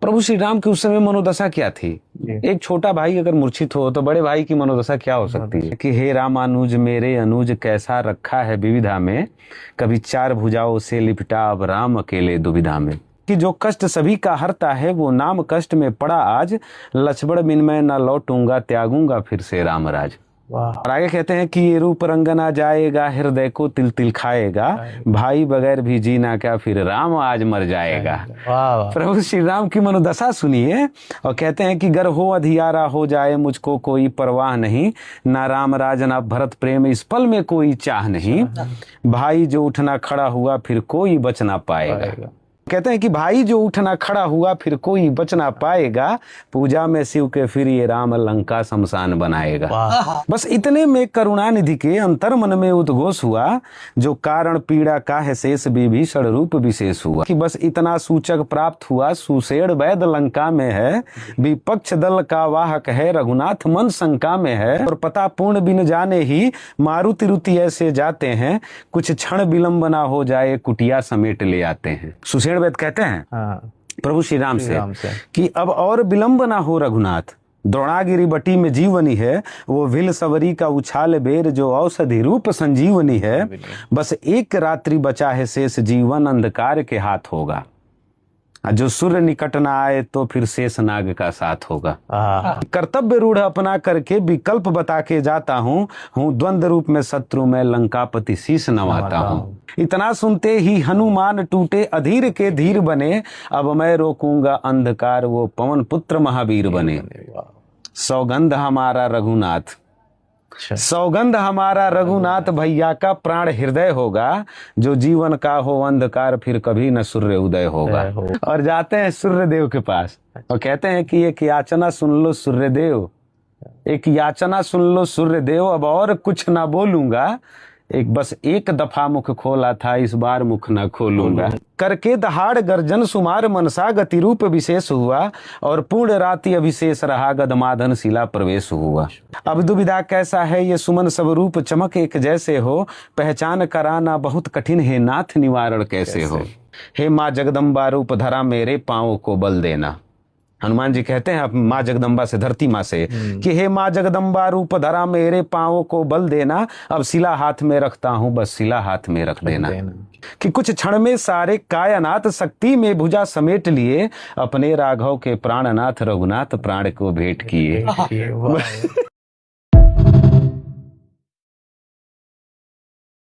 प्रभु श्री राम की उस समय मनोदशा क्या थी? एक छोटा भाई अगर मूर्छित हो तो बड़े भाई की मनोदशा क्या हो सकती है कि हे रामानुज मेरे अनुज कैसा रखा है विविधा में, कभी चार भुजाओं से लिपटा अब राम अकेले दुविधा में। कि जो कष्ट सभी का हरता है वो नाम कष्ट में पड़ा आज, लक्ष्मण बिन मैं न लौटूंगा त्यागूंगा फिर से रामराज। और आगे कहते हैं कि ये रूप रंगना जाएगा हृदय को तिल तिल खाएगा, भाई बगैर भी जीना क्या फिर राम आज मर जाएगा। प्रभु श्री राम की मनोदशा सुनिए और कहते हैं कि गर हो अधियारा हो जाए मुझको कोई परवाह नहीं, ना राम राज ना भरत प्रेम इस पल में कोई चाह नहीं, भाई जो उठना खड़ा हुआ फिर कोई बच ना पाएगा। कहते हैं कि भाई जो उठना खड़ा हुआ फिर कोई बच ना पाएगा, पूजा में शिव के फिर ये राम लंका शमशान बनाएगा। बस इतने में करुणानिधि के अंतर मन में उद्घोष हुआ, जो कारण पीड़ा का है शेष विभीषण रूप विशेष हुआ। कि बस इतना सूचक प्राप्त हुआ, सुषेण वैद लंका में है, विपक्ष दल का वाहक है, रघुनाथ मन शंका में है, और पता पूर्ण बिन जाने ही मारुति रुति ऐसे जाते हैं, कुछ क्षण विलंब ना हो जाए कुटिया समेट ले आते हैं। सुषेण वैद कहते हैं प्रभु श्री राम से कि अब और विलंब ना हो रघुनाथ, द्रोणागिरी बटी में जीवनी है, वो विल सवरी का उछाल बेर जो औषधि रूप संजीवनी है, बस एक रात्रि बचा है शेष जीवन अंधकार के हाथ होगा, जो सूर्य निकट ना आए तो फिर शेष नाग का साथ होगा। कर्तव्य रूढ़ अपना करके विकल्प बता के जाता हूँ, द्वंद्व रूप में शत्रु में लंकापति शीश नवाता हूँ। इतना सुनते ही हनुमान टूटे अधीर के धीर बने, अब मैं रोकूंगा अंधकार वो पवन पुत्र महावीर बने। सौगंध हमारा रघुनाथ, सौगंध हमारा रघुनाथ भैया का प्राण हृदय होगा, जो जीवन का हो अंधकार फिर कभी न सूर्य उदय होगा। और जाते हैं सूर्य देव के पास और कहते हैं कि एक याचना सुन लो सूर्य देव, एक याचना सुन लो सूर्य देव, अब और कुछ ना बोलूंगा, एक बस एक दफा मुख खोला था इस बार मुख न खोलूंगा। करके दहाड़ गर्जन सुमार मनसा गति रूप विशेष हुआ, और पूर्ण राति अभिशेष रहा गदमादन शिला प्रवेश हुआ। अब दुविधा कैसा है ये सुमन सब रूप चमक एक जैसे हो, पहचान कराना बहुत कठिन है नाथ निवारण कैसे हो। हे माँ जगदम्बा रूप धरा मेरे पांवों को बल देना। हनुमान जी कहते हैं माँ जगदम्बा से, धरती माँ से, कि हे माँ जगदम्बा रूप धरा मेरे पांवों को बल देना, अब शिला हाथ में रखता हूँ बस शिला हाथ में रख देना। कि कुछ क्षण में सारे कायनाथ शक्ति में भुजा समेट लिए, अपने राघव के प्राणनाथ रघुनाथ प्राण को भेंट किए।